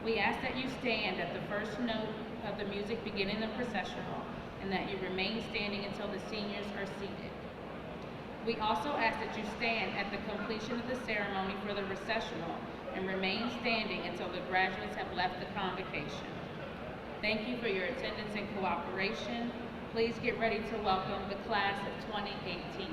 We ask that you stand at the first note of the music beginning the processional and that you remain standing until the seniors are seated. We also ask that you stand at the completion of the ceremony for the recessional and remain standing until the graduates have left the convocation. Thank you for your attendance and cooperation. Please get ready to welcome the class of 2018.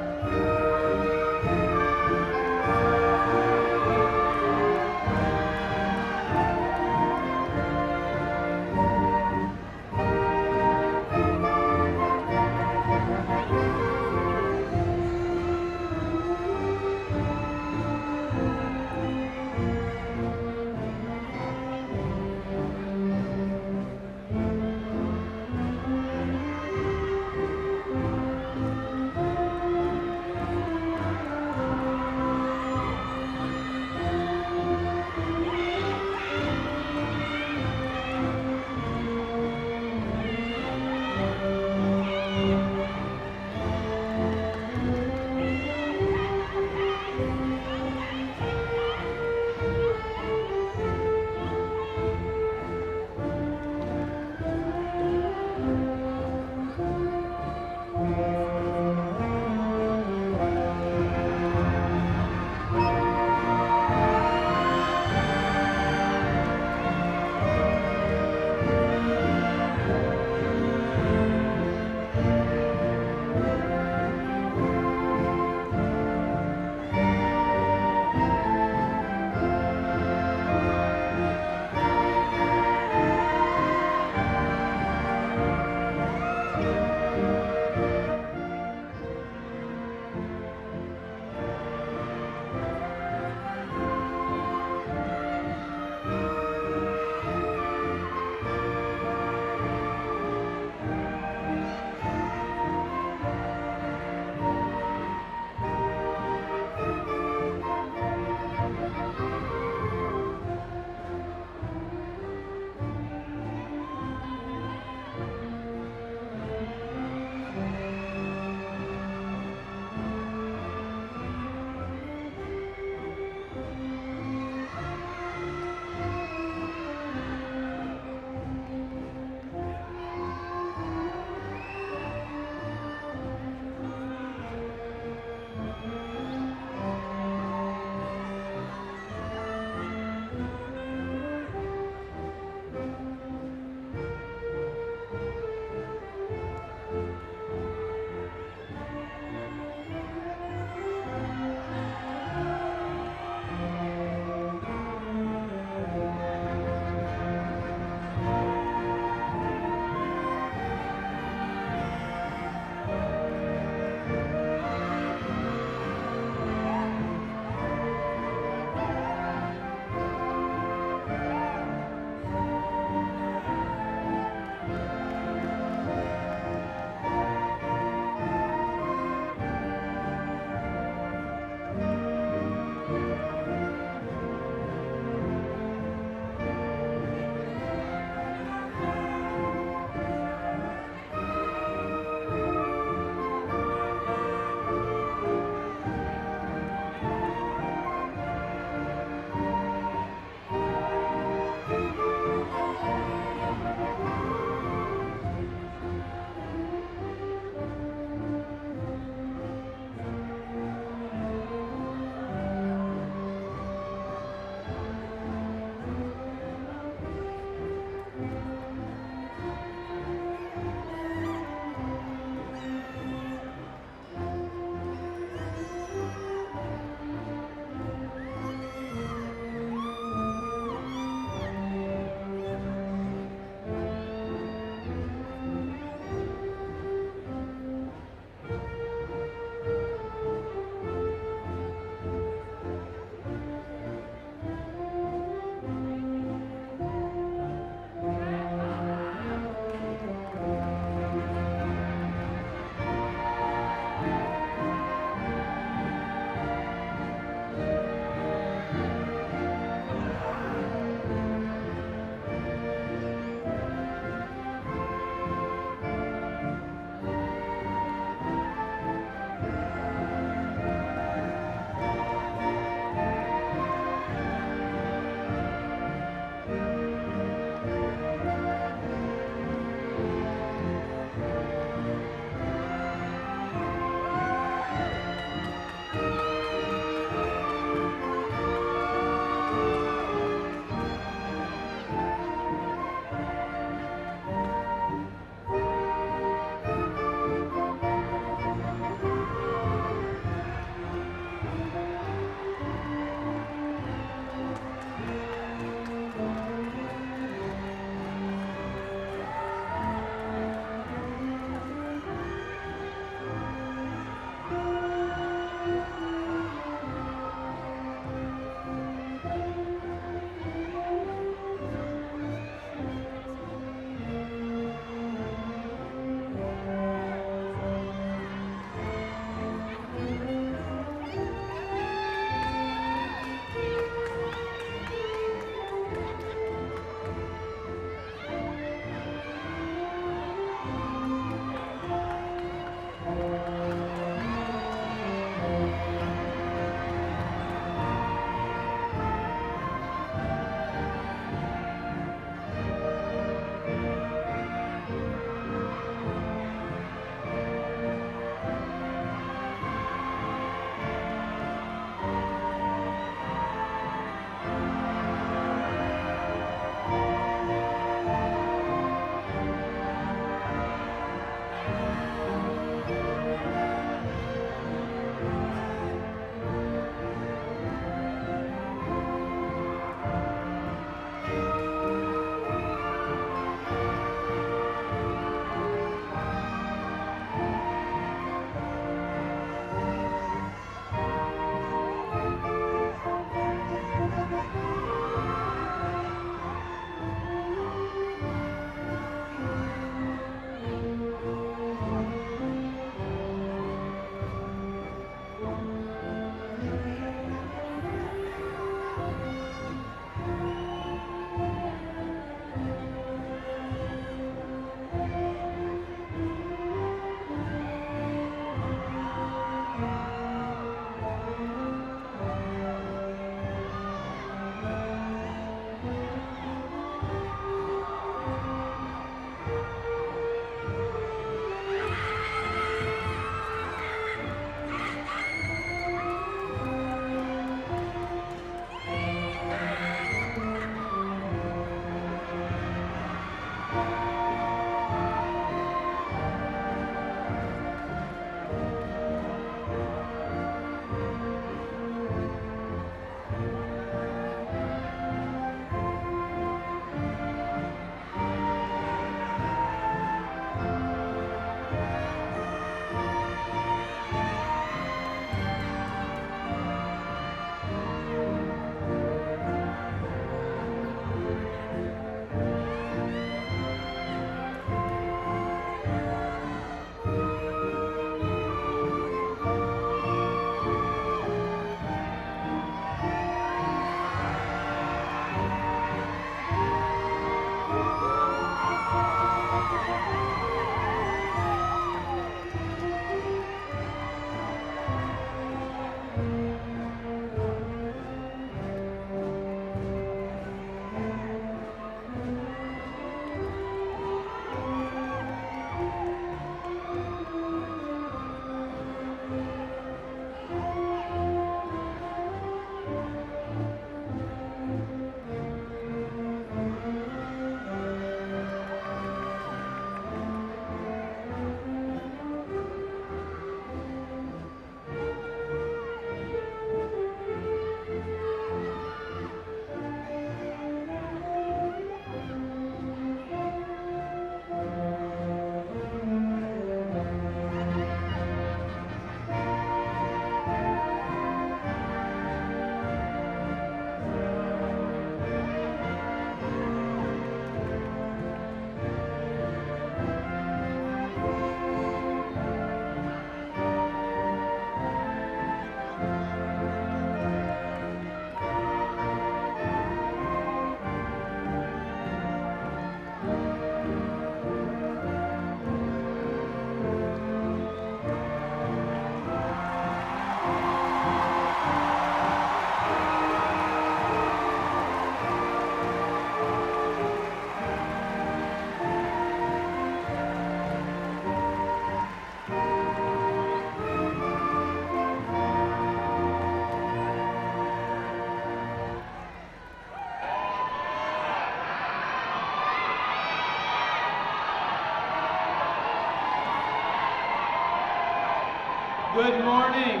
Good morning.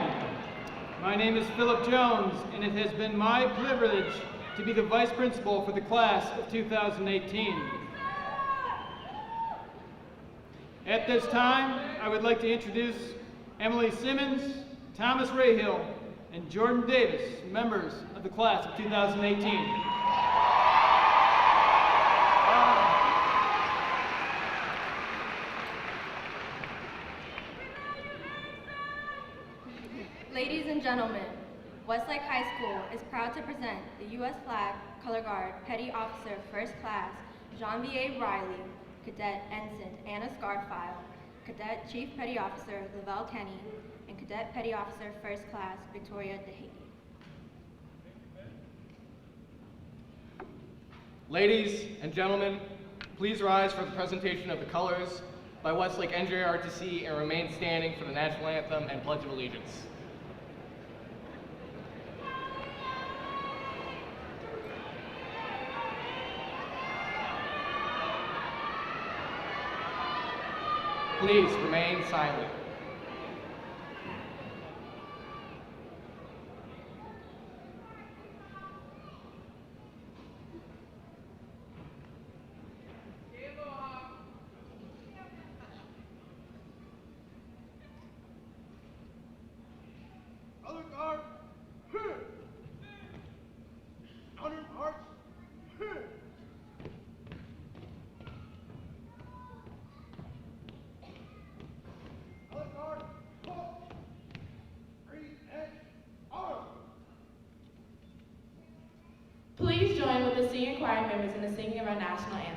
My name is Philip Jones, and it has been my privilege to be the Vice Principal for the class of 2018. At this time, I would like to introduce Emily Simmons, Thomas Rahill, and Jordan Davis, members of the class of 2018. Ladies and gentlemen, Westlake High School is proud to present the U.S. Flag Color Guard Petty Officer First Class Jean-V.A. Riley, Cadet Ensign Anna Scarfile, Cadet Chief Petty Officer Lavelle Kenny, and Cadet Petty Officer First Class Victoria DeHague. Ladies and gentlemen, please rise for the presentation of the colors by Westlake NJRTC and remain standing for the national anthem and Pledge of Allegiance. Please remain silent. Color guard, here. Honor march, here. Color guard, halt. Free and arm. Please join with the senior choir members in the singing of our national anthem.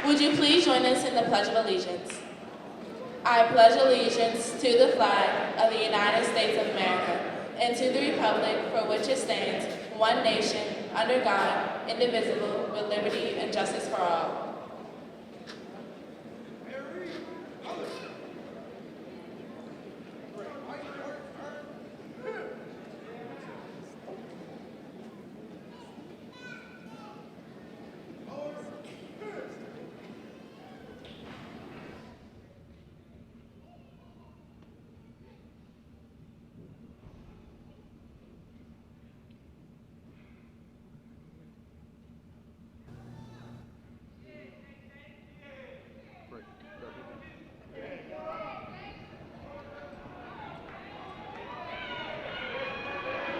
Would you please join us in the Pledge of Allegiance? I pledge allegiance to the flag of the United States of America and to the republic for which it stands, one nation, under God, indivisible, with liberty and justice for all.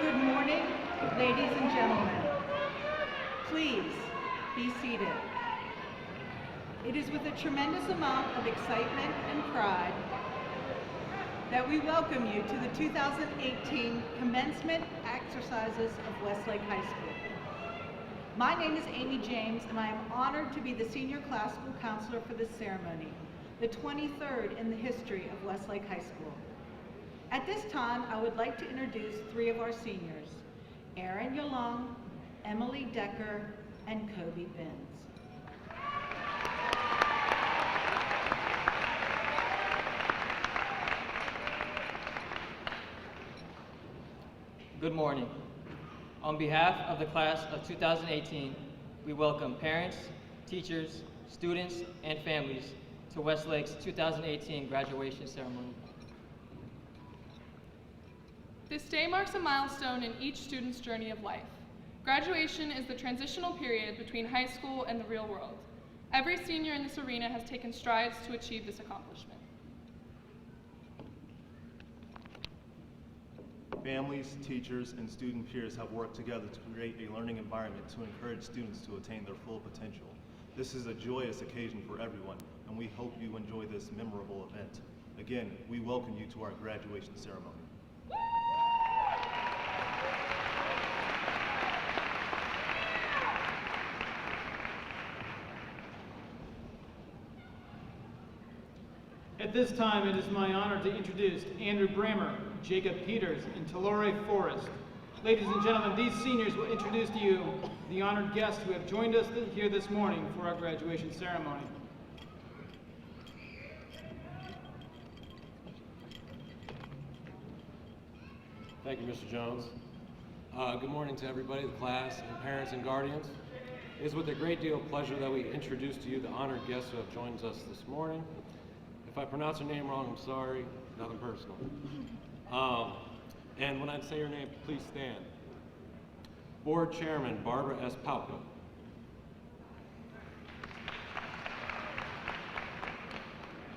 Good morning, ladies and gentlemen. Please be seated. It is with a tremendous amount of excitement and pride that we welcome you to the 2018 Commencement Exercises of Westlake High School. My name is Amy James, and I am honored to be the Senior Classical Counselor for this ceremony, the 23rd in the history of Westlake High School. At this time, I would like to introduce three of our seniors, Erin Yolong, Emily Decker, and Kobe Binns. Good morning. On behalf of the class of 2018, we welcome parents, teachers, students, and families to Westlake's 2018 graduation ceremony. This day marks a milestone in each student's journey of life. Graduation is the transitional period between high school and the real world. Every senior in this arena has taken strides to achieve this accomplishment. Families, teachers, and student peers have worked together to create a learning environment to encourage students to attain their full potential. This is a joyous occasion for everyone, and we hope you enjoy this memorable event. Again, we welcome you to our graduation ceremony. At this time, it is my honor to introduce Andrew Brammer, Jacob Peters, and Talore Forrest. Ladies and gentlemen, these seniors will introduce to you the honored guests who have joined us here this morning for our graduation ceremony. Thank you, Mr. Jones. Good morning to everybody, the class, and parents and guardians. It is with a great deal of pleasure that we introduce to you the honored guests who have joined us this morning. If I pronounce your name wrong, I'm sorry, nothing personal. And when I say your name, please stand. Board Chairman Barbara S. Palco.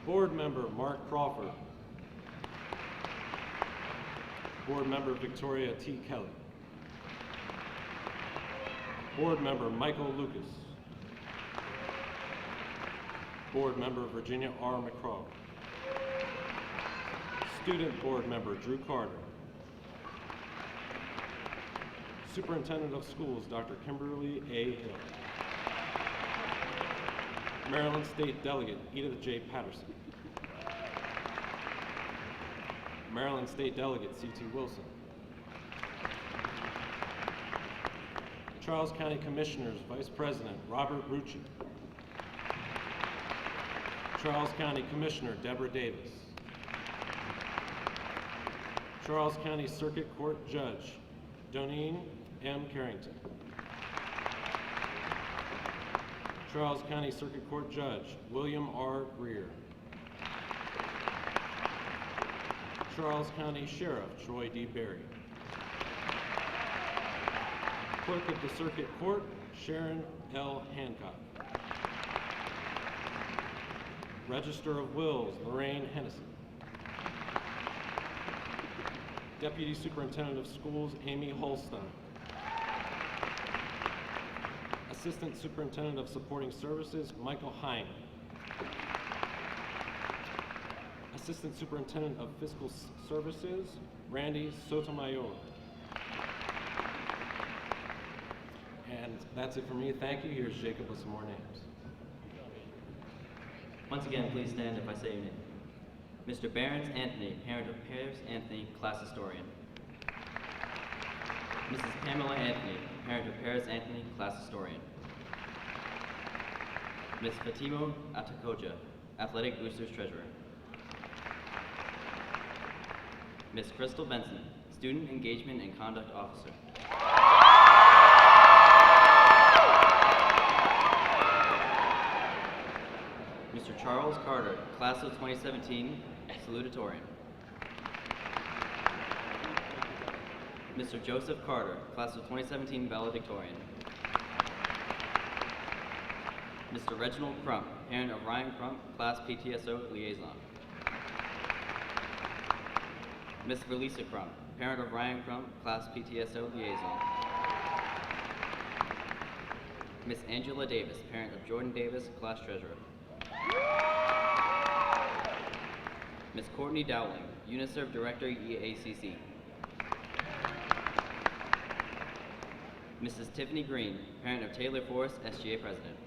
Board Member Mark Crawford. Board Member Victoria T. Kelly. Board Member Michael Lucas. Board Member Virginia R. McCraw. Student Board Member Drew Carter. Superintendent of Schools Dr. Kimberly A. Hill. Maryland State Delegate Edith J. Patterson. Maryland State Delegate C.T. Wilson. Charles County Commissioners Vice President Robert Rucci. Charles County Commissioner Deborah Davis. Charles County Circuit Court Judge Doneen M. Carrington. Charles County Circuit Court Judge William R. Greer. Charles County Sheriff Troy D. Berry. Clerk of the Circuit Court Sharon L. Hancock. Register of Wills Lorraine Hennessy. Deputy Superintendent of Schools Amy Holstein. Assistant Superintendent of Supporting Services Michael Hine. Assistant Superintendent of Fiscal Services Randy Sotomayor. And that's it for me. Thank you. Here's Jacob with some more names. Once again, please stand if I say your name. Mr. Behrens Anthony, parent of Paris Anthony, class historian. Mrs. Pamela Anthony, parent of Paris Anthony, class historian. Ms. Fatimo Atakoja, athletic boosters treasurer. Ms. Crystal Benson, student engagement and conduct officer. Mr. Charles Carter, class of 2017, salutatorian. Mr. Joseph Carter, class of 2017, valedictorian. Mr. Reginald Crump, parent of Ryan Crump, class PTSO liaison. Ms. Verlisa Crump, parent of Ryan Crump, class PTSO liaison. Ms. Angela Davis, parent of Jordan Davis, class treasurer. Ms. Courtney Dowling, UNICEF Director, EACC. Mrs. Tiffany Green, parent of Taylor Forrest, SGA President.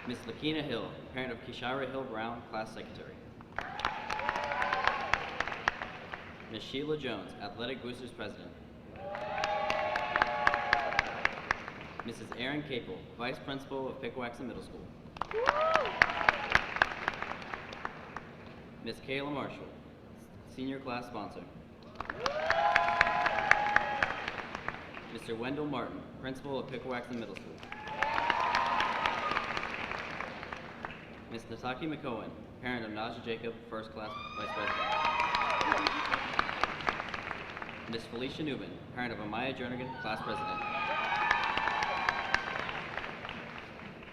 Ms. Lakina Hill, parent of Kishara Hill Brown, class secretary. Ms. Sheila Jones, athletic boosters president. Mrs. Erin Capel, vice principal of Pickwaxon Middle School. Ms. Kayla Marshall, senior class sponsor. Mr. Wendell Martin, principal of Pickwaxon Middle School. Ms. Nataki McCohen, parent of Naja Jacob, first class vice president. Ms. Felicia Newman, parent of Amaya Jernigan, class president.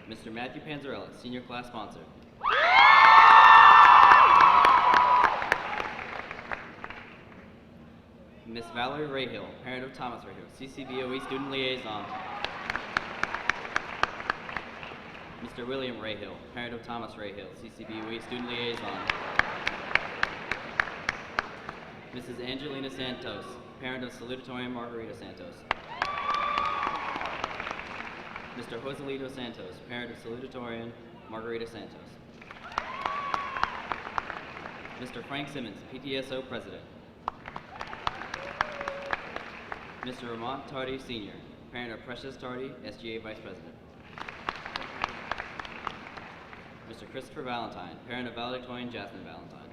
Mr. Matthew Panzarella, senior class sponsor. Ms. Valerie Rayhill, parent of Thomas Rayhill, CCBOE student liaison. Mr. William Rayhill, parent of Thomas Rayhill, CCBOE student liaison. Mrs. Angelina Santos, parent of Salutatorian Margarita Santos. Mr. Joselito Santos, parent of Salutatorian Margarita Santos. Mr. Frank Simmons, PTSO president. Mr. Ramont Tardy Sr., parent of Precious Tardy, SGA vice president. Mr. Christopher Valentine, parent of Valedictorian Jazmine Valentine.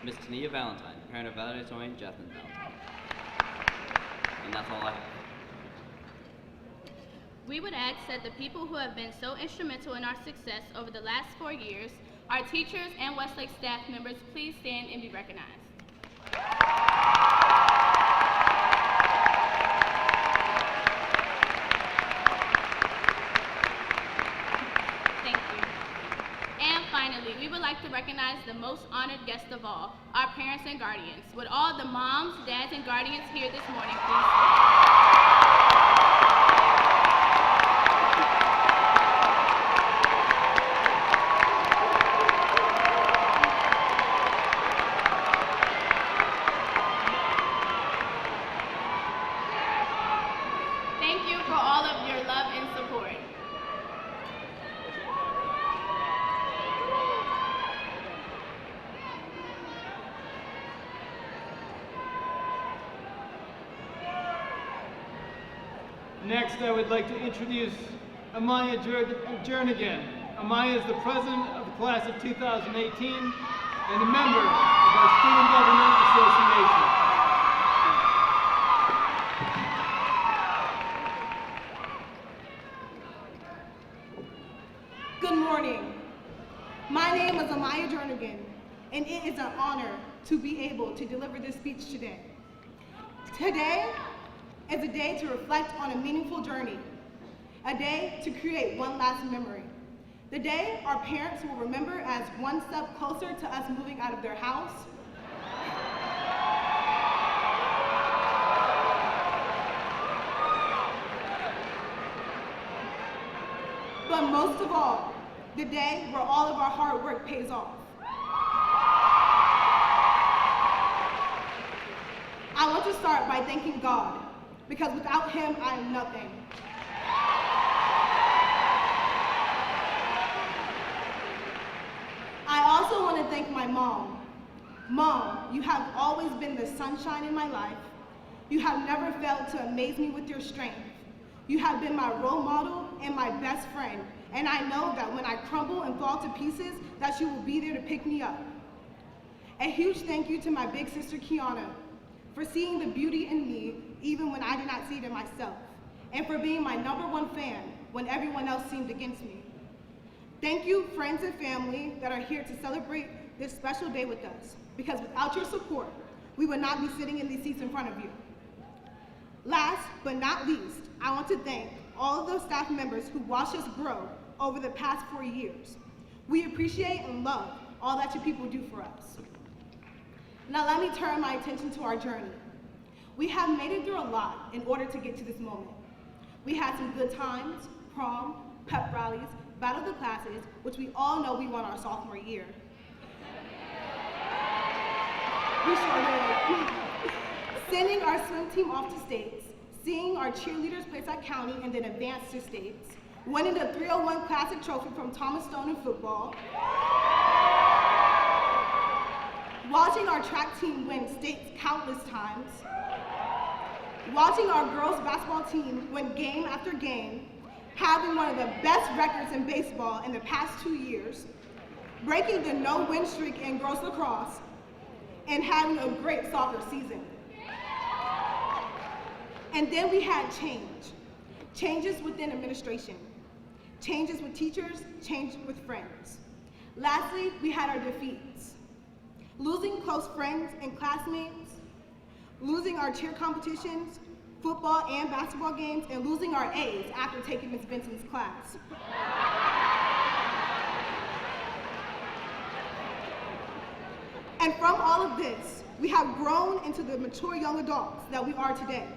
Ms. Tania Valentine, parent of Valedictorian Jazmine Valentine. And that's all I have. We would ask that the people who have been so instrumental in our success over the last 4 years, our teachers and Westlake staff members, please stand and be recognized. Thank you. And finally, we would like to recognize the most honored guest of all, our parents and guardians. Would all the moms, dads, and guardians here this morning please stand? Thank you for all of your love and support. Next, I would like to introduce Amaya Jernigan. Amaya is the president of the class of 2018 and a member of our Student Government Association. Good morning. My name is Amaya Jernigan, and it is an honor to be able to deliver this speech today. Today is a day to reflect on a meaningful journey, a day to create one last memory. The day our parents will remember as one step closer to us moving out of their house, but most of all, the day where all of our hard work pays off. I want to start by thanking God, because without Him, I am nothing. I also want to thank my mom. Mom, you have always been the sunshine in my life. You have never failed to amaze me with your strength. You have been my role model and my best friend, and I know that when I crumble and fall to pieces, that you will be there to pick me up. A huge thank you to my big sister, Kiana, for seeing the beauty in me even when I did not see it in myself, and for being my #1 fan when everyone else seemed against me. Thank you, friends and family that are here to celebrate this special day with us, because without your support, we would not be sitting in these seats in front of you. Last but not least, I want to thank all of those staff members who watched us grow over the past 4 years. We appreciate and love all that you people do for us. Now let me turn my attention to our journey. We have made it through a lot in order to get to this moment. We had some good times, prom, pep rallies, battle of the classes, which we all know we won our sophomore year. We sure did. Sending our swim team off to states, seeing our cheerleaders place at county and then advance to states, winning the 301 Classic Trophy from Thomas Stone in football, watching our track team win states countless times, watching our girls basketball team win game after game, having one of the best records in baseball in the past 2 years, breaking the no-win streak in girls lacrosse, and having a great soccer season. And then we had changes within administration. Changes with teachers, change with friends. Lastly, we had our defeats. Losing close friends and classmates, losing our cheer competitions, football and basketball games, and losing our A's after taking Ms. Benson's class. And from all of this, we have grown into the mature young adults that we are today.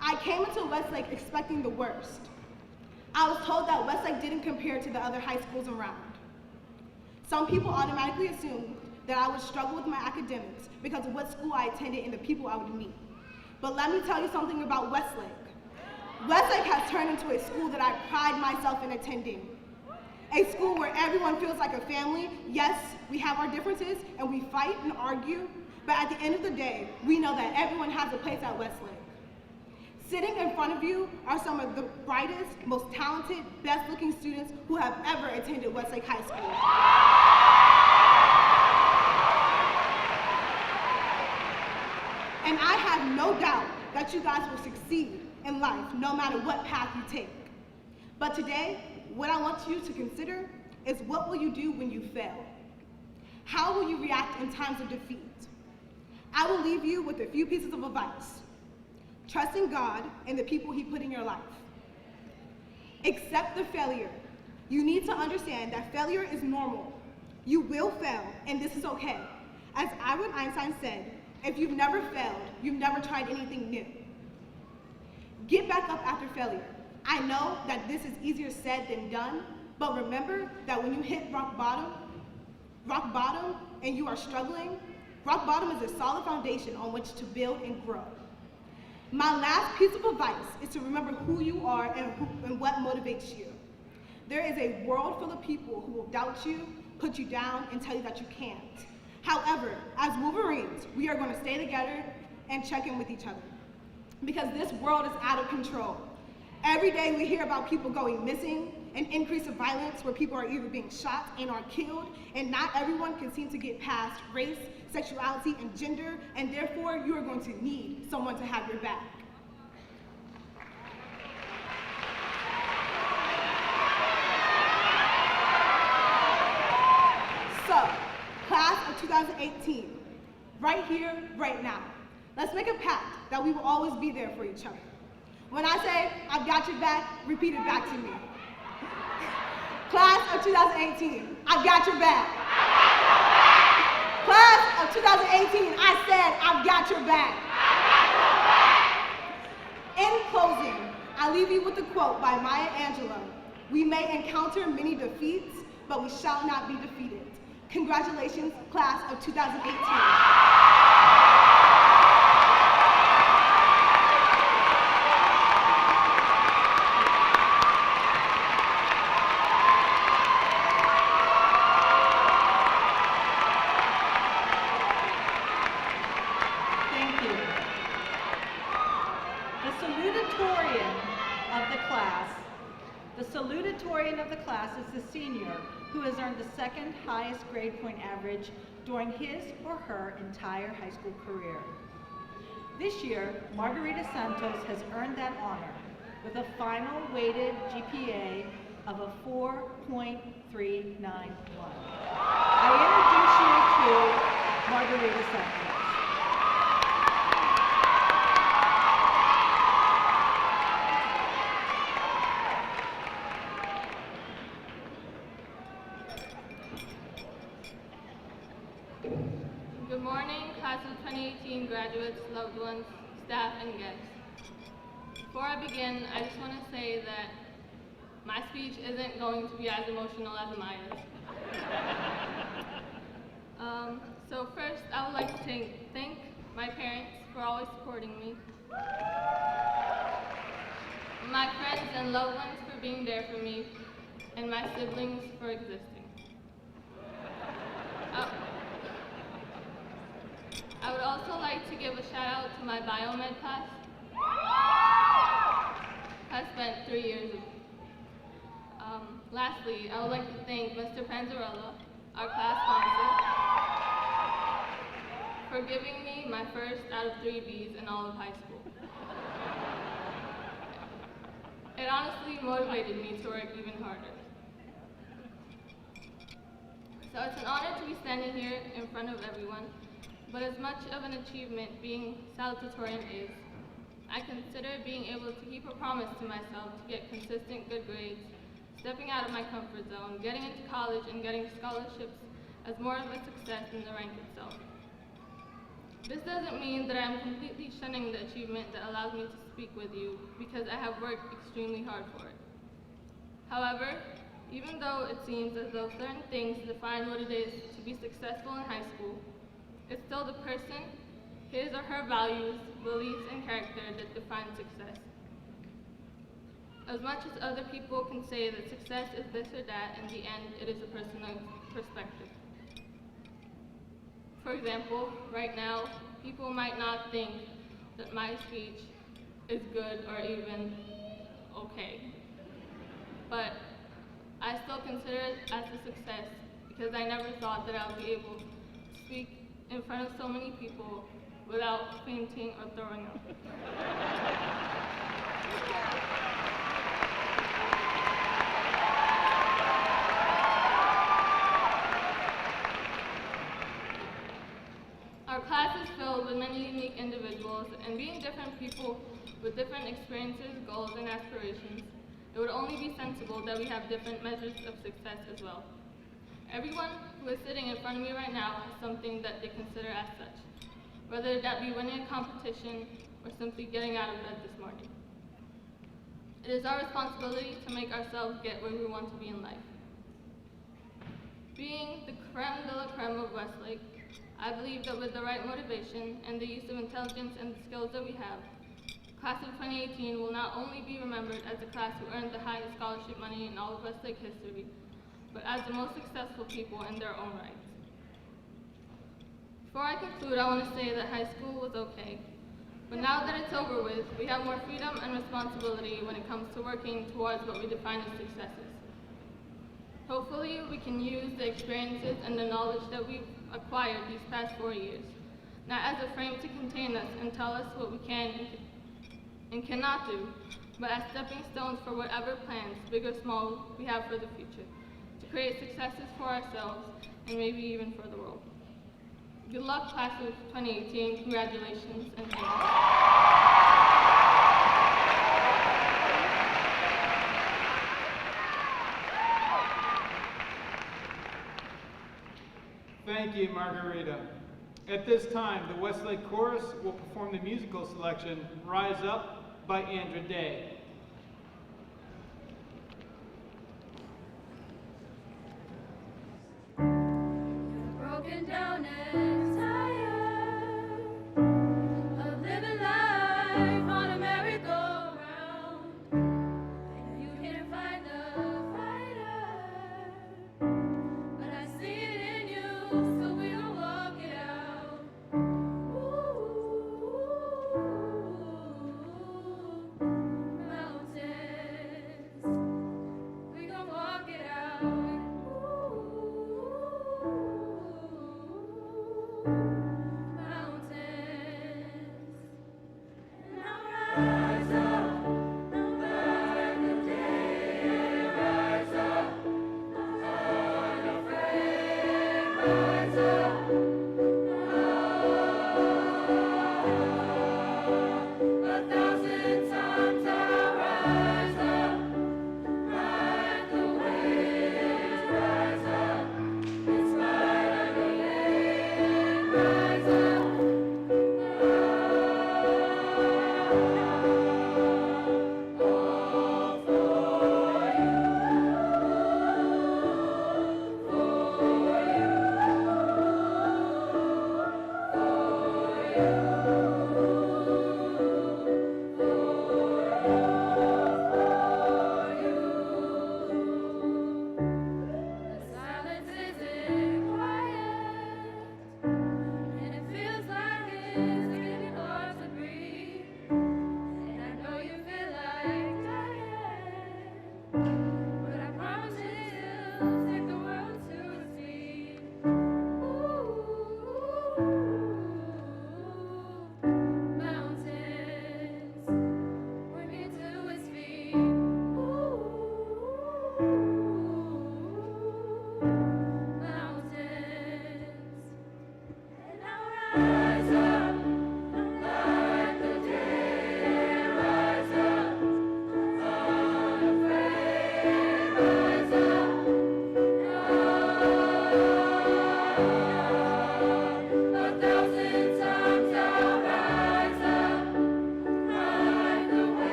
I came into Westlake expecting the worst. I was told that Westlake didn't compare to the other high schools around. Some people automatically assumed that I would struggle with my academics because of what school I attended and the people I would meet. But let me tell you something about Westlake. Westlake has turned into a school that I pride myself in attending. A school where everyone feels like a family. Yes, we have our differences and we fight and argue, but at the end of the day, we know that everyone has a place at Westlake. Sitting in front of you are some of the brightest, most talented, best-looking students who have ever attended Westlake High School. And I have no doubt that you guys will succeed in life no matter what path you take. But today, what I want you to consider is what will you do when you fail? How will you react in times of defeat? I will leave you with a few pieces of advice. Trust in God and the people He put in your life. Accept the failure. You need to understand that failure is normal. You will fail, and this is okay. As Albert Einstein said, if you've never failed, you've never tried anything new. Get back up after failure. I know that this is easier said than done, but remember that when you hit rock bottom, and you are struggling, rock bottom is a solid foundation on which to build and grow. My last piece of advice is to remember who you are and what motivates you. There is a world full of people who will doubt you, put you down, and tell you that you can't. However, as Wolverines, we are going to stay together and check in with each other because this world is out of control. Every day we hear about people going missing, an increase of violence where people are either being shot and are killed, and not everyone can seem to get past race, sexuality, and gender, and therefore you are going to need someone to have your back. So, class of 2018, right here, right now, let's make a pact that we will always be there for each other. When I say, I've got your back, repeat it back to me. Class of 2018, I've got your back. Class of 2018, I said, I've got your back. In closing, I leave you with a quote by Maya Angelou. We may encounter many defeats, but we shall not be defeated. Congratulations, class of 2018. Salutatorian of the class is the senior who has earned the second highest grade point average during his or her entire high school career. This year, Margarita Santos has earned that honor with a final weighted GPA of a 4.391. I introduce you to Margarita Santos. Good morning, class of 2018 graduates, loved ones, staff, and guests. Before I begin, I just want to say that my speech isn't going to be as emotional as Amaya's. So first, I would like to thank my parents for always supporting me, my friends and loved ones for being there for me, and my siblings for existing. I would also like to give a shout out to my biomed class. I spent 3 years with. Lastly, I would like to thank Mr. Panzarella, our class sponsor, for giving me my first out of 3 Bs in all of high school. it honestly motivated me to work even harder. So it's an honor to be standing here in front of everyone, but as much of an achievement being salutatorian is, I consider being able to keep a promise to myself to get consistent good grades, stepping out of my comfort zone, getting into college, and getting scholarships as more of a success than the rank itself. This doesn't mean that I'm completely shunning the achievement that allows me to speak with you, because I have worked extremely hard for it. However, even though it seems as though certain things define what it is to be successful in high school, it's still the person, his or her values, beliefs, and character that define success. As much as other people can say that success is this or that, in the end, it is a personal perspective. For example, right now, people might not think that my speech is good or even okay, but I still consider it as a success because I never thought that I would be able to speak in front of so many people without fainting or throwing up. Our class is filled with many unique individuals, and being different people with different experiences, goals, and aspirations, it would only be sensible that we have different measures of success as well. Everyone who is sitting in front of me right now has something that they consider as such, whether that be winning a competition or simply getting out of bed this morning. It is our responsibility to make ourselves get where we want to be in life. Being the creme de la creme of Westlake, I believe that with the right motivation and the use of intelligence and the skills that we have, Class of 2018 will not only be remembered as the class who earned the highest scholarship money in all of Westlake history, but as the most successful people in their own rights. Before I conclude, I want to say that high school was okay, but now that it's over with, we have more freedom and responsibility when it comes to working towards what we define as successes. Hopefully, we can use the experiences and the knowledge that we've acquired these past 4 years, not as a frame to contain us and tell us what we can and cannot do, but as stepping stones for whatever plans, big or small, we have for the future, to create successes for ourselves and maybe even for the world. Good luck, Class of 2018. Congratulations, and thank you. Thank you, Margarita. At this time, the Westlake Chorus will perform the musical selection, Rise Up, by Andra Day. Broken down and tired of living life on a merry-go-round. You can't find a fighter, but I see it in you, so we'll walk it out. Mountains, we gon' walk it out.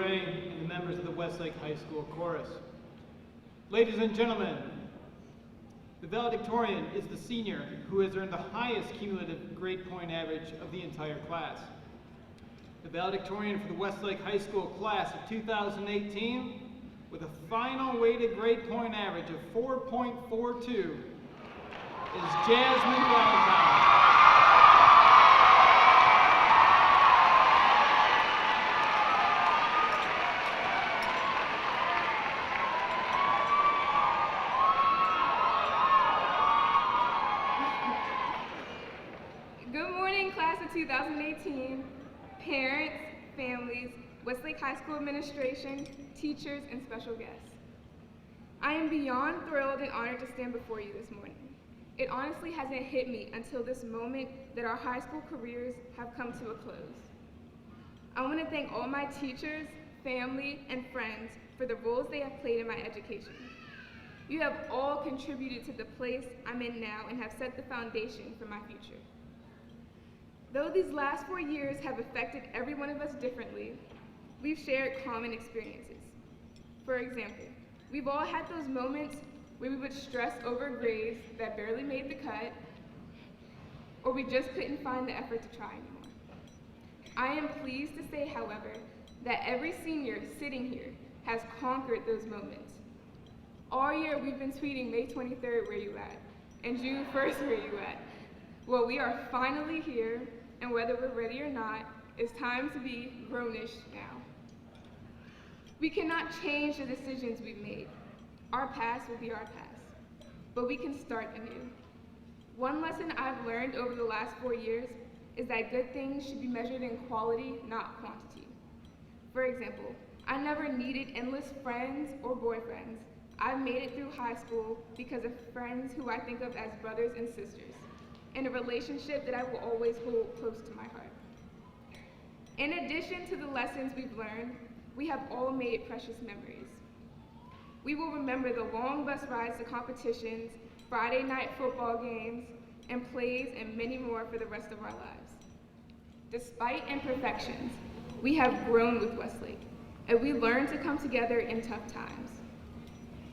Ray, and the members of the Westlake High School Chorus. Ladies and gentlemen, the valedictorian is the senior who has earned the highest cumulative grade point average of the entire class. The valedictorian for the Westlake High School class of 2018, with a final weighted grade point average of 4.42, is Jazmine Valentine. Good morning, class of 2018, parents, families, Westlake High School administration, teachers, and special guests. I am beyond thrilled and honored to stand before you this morning. It honestly hasn't hit me until this moment that our high school careers have come to a close. I want to thank all my teachers, family, and friends for the roles they have played in my education. You have all contributed to the place I'm in now and have set the foundation for my future. Though these last 4 years have affected every one of us differently, we've shared common experiences. For example, we've all had those moments where we would stress over grades that barely made the cut, or we just couldn't find the effort to try anymore. I am pleased to say, however, that every senior sitting here has conquered those moments. All year we've been tweeting May 23rd, where you at? And June 1st, where you at? Well, we are finally here, and whether we're ready or not, it's time to be grownish now. We cannot change the decisions we've made. Our past will be our past, but we can start anew. One lesson I've learned over the last 4 years is that good things should be measured in quality, not quantity. For example, I never needed endless friends or boyfriends. I've made it through high school because of friends who I think of as brothers and sisters, and a relationship that I will always hold close to my heart. In addition to the lessons we've learned, we have all made precious memories. We will remember the long bus rides to competitions, Friday night football games, and plays, and many more for the rest of our lives. Despite imperfections, we have grown with Westlake, and we learned to come together in tough times.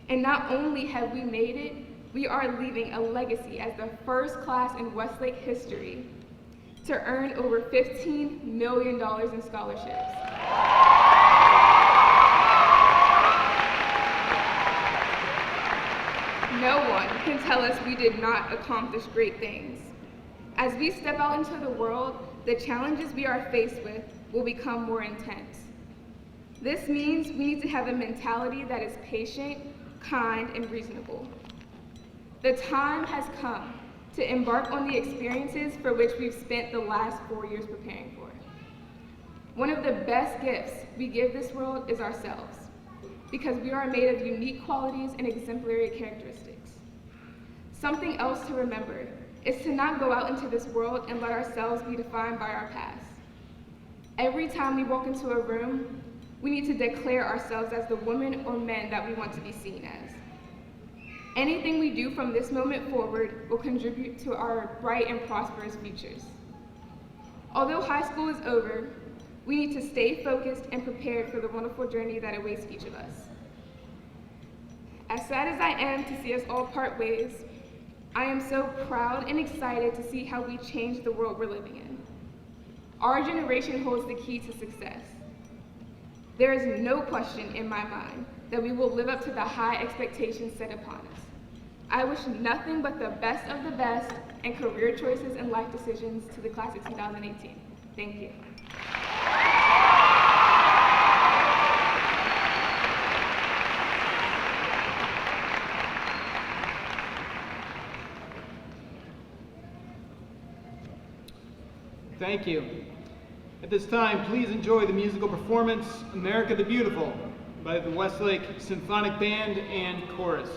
And not only have we made it, we are leaving a legacy as the first class in Westlake history to earn over $15 million in scholarships. No one can tell us we did not accomplish great things. As we step out into the world, the challenges we are faced with will become more intense. This means we need to have a mentality that is patient, kind, and reasonable. The time has come to embark on the experiences for which we've spent the last 4 years preparing for. One of the best gifts we give this world is ourselves, because we are made of unique qualities and exemplary characteristics. Something else to remember is to not go out into this world and let ourselves be defined by our past. Every time we walk into a room, we need to declare ourselves as the women or men that we want to be seen as. Anything we do from this moment forward will contribute to our bright and prosperous futures. Although high school is over, we need to stay focused and prepared for the wonderful journey that awaits each of us. As sad as I am to see us all part ways, I am so proud and excited to see how we change the world we're living in. Our generation holds the key to success. There is no question in my mind that we will live up to the high expectations set upon us. I wish nothing but the best of the best and career choices and life decisions to the class of 2018. Thank you. Thank you. At this time, please enjoy the musical performance, America the Beautiful, by the Westlake Symphonic Band and Chorus.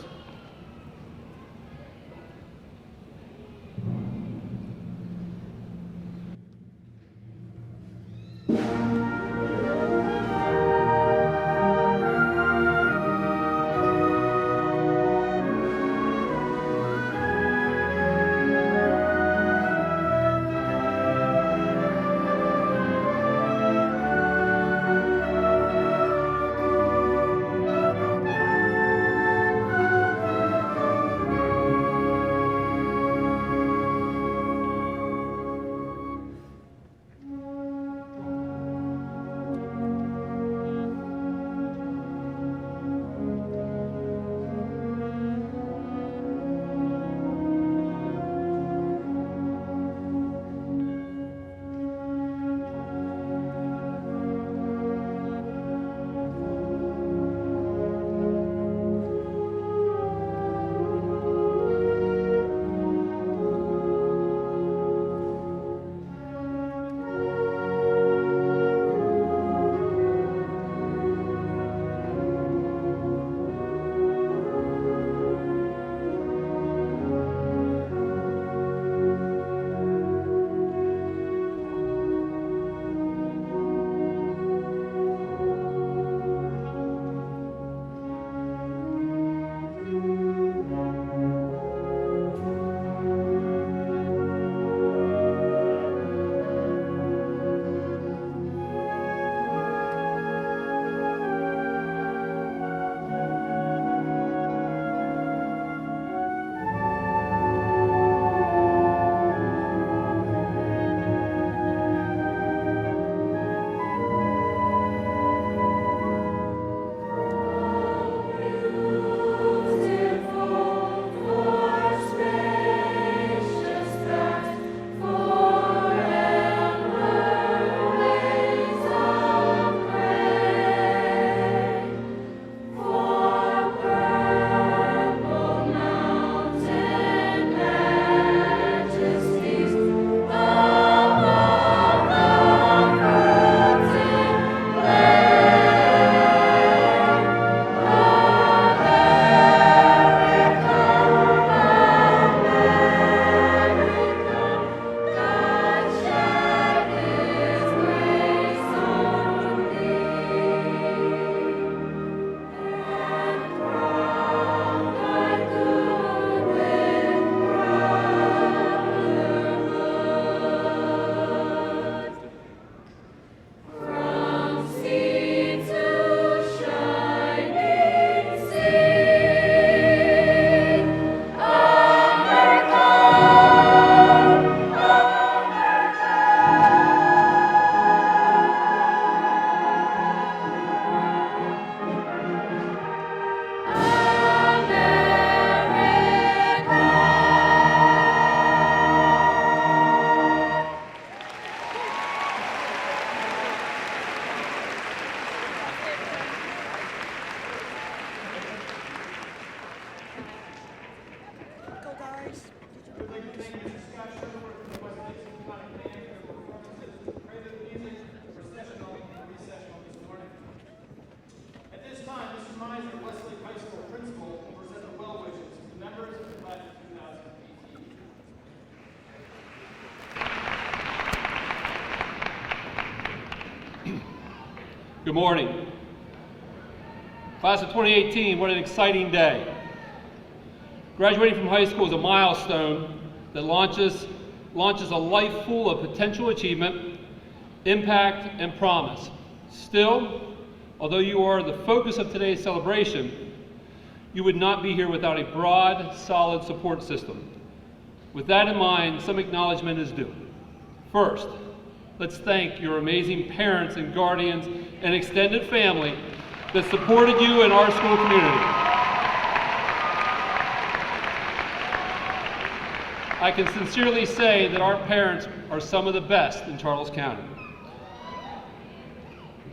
Good morning. Class of 2018, what an exciting day. Graduating from high school is a milestone that launches a life full of potential achievement, impact, and promise. Still, although you are the focus of today's celebration, you would not be here without a broad, solid support system. With that in mind, some acknowledgement is due. First, let's thank your amazing parents and guardians and extended family that supported you in our school community. I can sincerely say that our parents are some of the best in Charles County.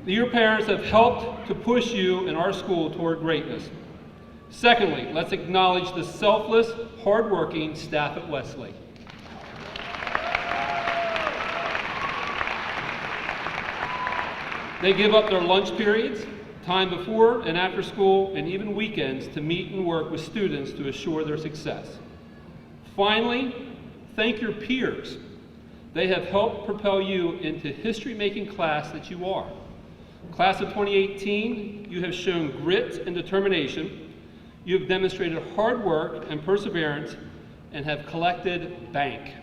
Your parents have helped to push you in our school toward greatness. Secondly, let's acknowledge the selfless, hardworking staff at Westlake. They give up their lunch periods, time before and after school, and even weekends to meet and work with students to assure their success. Finally, thank your peers. They have helped propel you into history-making class that you are. Class of 2018, you have shown grit and determination. You have demonstrated hard work and perseverance and have collected bank.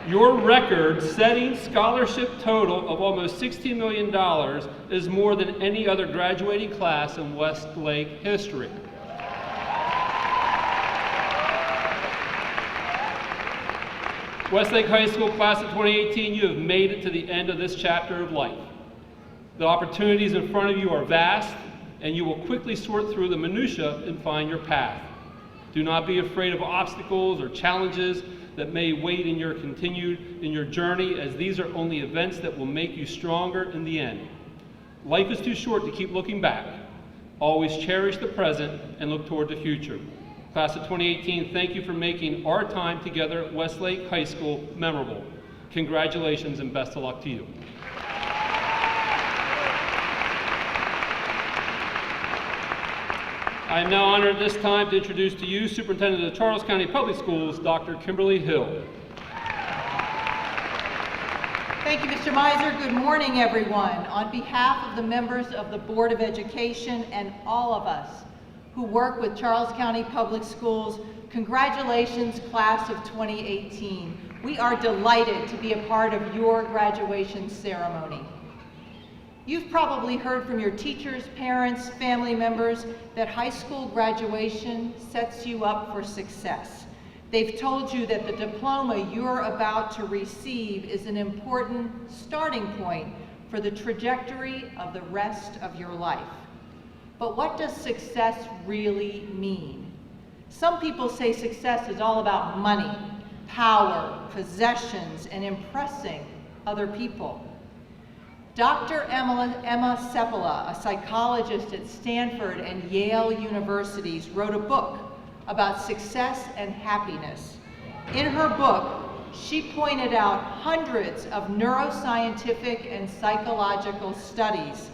Your record-setting scholarship total of almost $16 million is more than any other graduating class in Westlake history. Westlake High School Class of 2018, you have made it to the end of this chapter of life. The opportunities in front of you are vast, and you will quickly sort through the minutiae and find your path. Do not be afraid of obstacles or challenges that may wait in your journey, as these are only events that will make you stronger in the end. Life is too short to keep looking back. Always cherish the present and look toward the future. Class of 2018, thank you for making our time together at Westlake High School memorable. Congratulations and best of luck to you. I am now honored at this time to introduce to you Superintendent of the Charles County Public Schools, Dr. Kimberly Hill. Thank you, Mr. Miser. Good morning, everyone. On behalf of the members of the Board of Education and all of us who work with Charles County Public Schools, congratulations, Class of 2018. We are delighted to be a part of your graduation ceremony. You've probably heard from your teachers, parents, family members that high school graduation sets you up for success. They've told you that the diploma you're about to receive is an important starting point for the trajectory of the rest of your life. But what does success really mean? Some people say success is all about money, power, possessions, and impressing other people. Dr. Emma Seppala, a psychologist at Stanford and Yale Universities, wrote a book about success and happiness. In her book, she pointed out hundreds of neuroscientific and psychological studies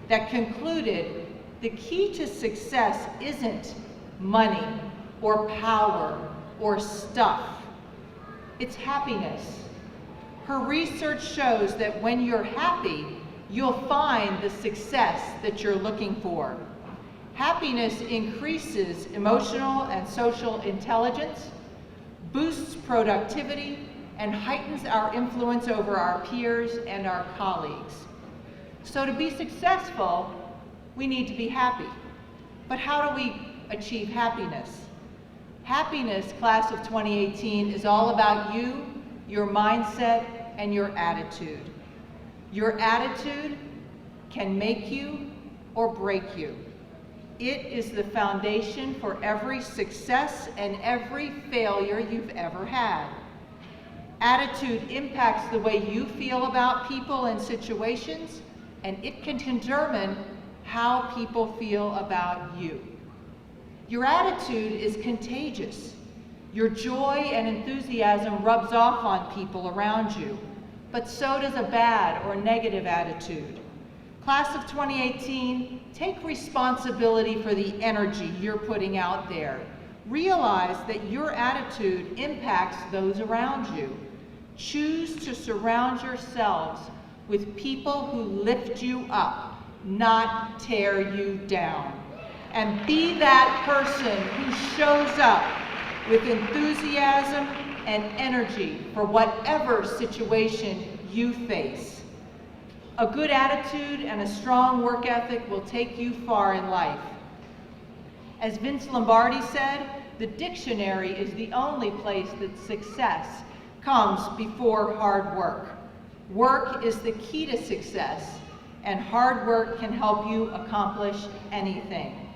that concluded the key to success isn't money or power or stuff. It's happiness. Her research shows that when you're happy, you'll find the success that you're looking for. Happiness increases emotional and social intelligence, boosts productivity, and heightens our influence over our peers and our colleagues. So to be successful, we need to be happy. But how do we achieve happiness? Happiness, Class of 2018, is all about you, your mindset, and your attitude. Your attitude can make you or break you. It is the foundation for every success and every failure you've ever had. Attitude impacts the way you feel about people and situations, and it can determine how people feel about you. Your attitude is contagious. Your joy and enthusiasm rubs off on people around you, but so does a bad or negative attitude. Class of 2018, take responsibility for the energy you're putting out there. Realize that your attitude impacts those around you. Choose to surround yourselves with people who lift you up, not tear you down. And be that person who shows up with enthusiasm and energy for whatever situation you face. A good attitude and a strong work ethic will take you far in life. As Vince Lombardi said, the dictionary is the only place that success comes before hard work. Work is the key to success, and hard work can help you accomplish anything.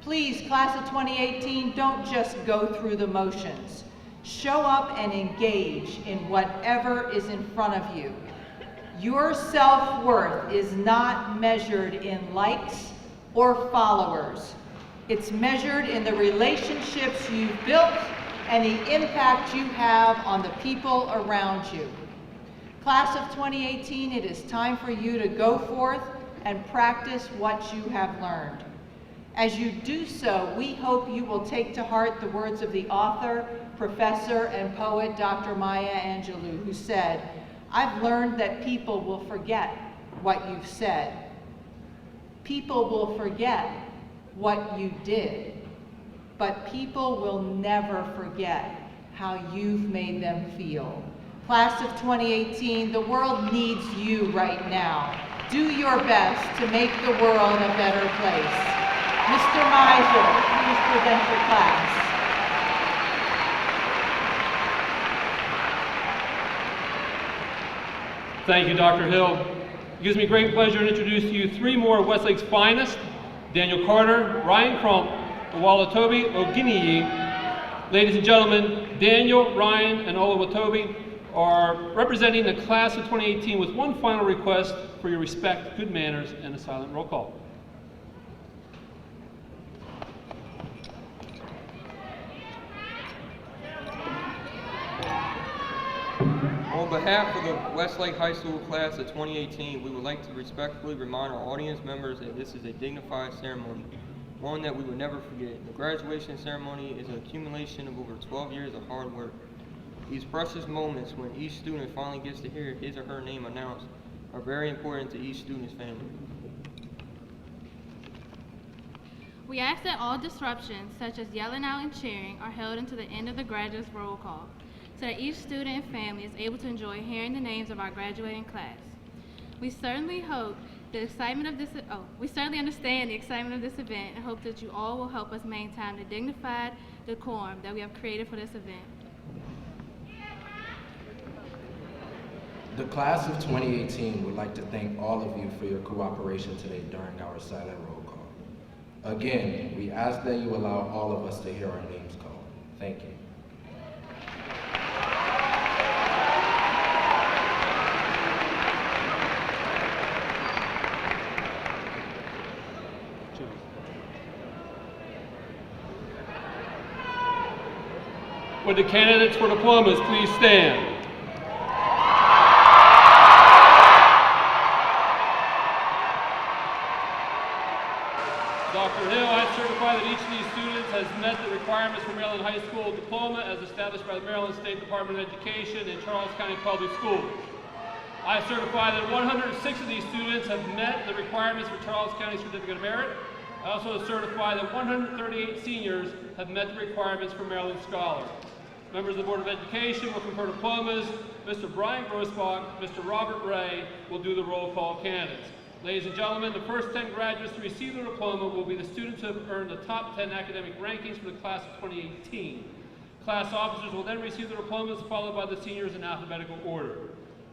Please, class of 2018, don't just go through the motions. Show up and engage in whatever is in front of you. Your self-worth is not measured in likes or followers. It's measured in the relationships you've built and the impact you have on the people around you. Class of 2018, it is time for you to go forth and practice what you have learned. As you do so, we hope you will take to heart the words of the author, professor, and poet Dr. Maya Angelou, who said, "I've learned that people will forget what you've said. People will forget what you did, but people will never forget how you've made them feel." Class of 2018, the world needs you right now. Do your best to make the world a better place. Mr. Miser, please present your class. Thank you, Dr. Hill. It gives me great pleasure to introduce to you three more of Westlake's finest: Daniel Carter, Ryan Crump, Oluwatobi Oginiyi. Ladies and gentlemen, Daniel, Ryan, and Oluwatobi are representing the class of 2018 with one final request for your respect, good manners, and a silent roll call. On behalf of the Westlake High School class of 2018, we would like to respectfully remind our audience members that this is a dignified ceremony, one that we will never forget. The graduation ceremony is an accumulation of over 12 years of hard work. These precious moments when each student finally gets to hear his or her name announced are very important to each student's family. We ask that all disruptions, such as yelling out and cheering, are held until the end of the graduates' roll call, so that each student and family is able to enjoy hearing the names of our graduating class. We certainly hope the excitement of this, we certainly understand the excitement of this event and hope that you all will help us maintain the dignified decorum that we have created for this event. The class of 2018 would like to thank all of you for your cooperation today during our silent roll call. Again, we ask that you allow all of us to hear our names called. Thank you. Would the candidates for diplomas please stand? Dr. Hill, I certify that each of these students has met the requirements for Maryland High School diploma as established by the Maryland State Department of Education and Charles County Public Schools. I certify that 106 of these students have met the requirements for Charles County Certificate of Merit. I also certify that 138 seniors have met the requirements for Maryland Scholar. Members of the Board of Education will confer diplomas. Mr. Brian Grossbach, Mr. Robert Ray will do the roll call candidates. Ladies and gentlemen, the first 10 graduates to receive their diploma will be the students who have earned the top 10 academic rankings for the class of 2018. Class officers will then receive their diplomas, followed by the seniors in alphabetical order.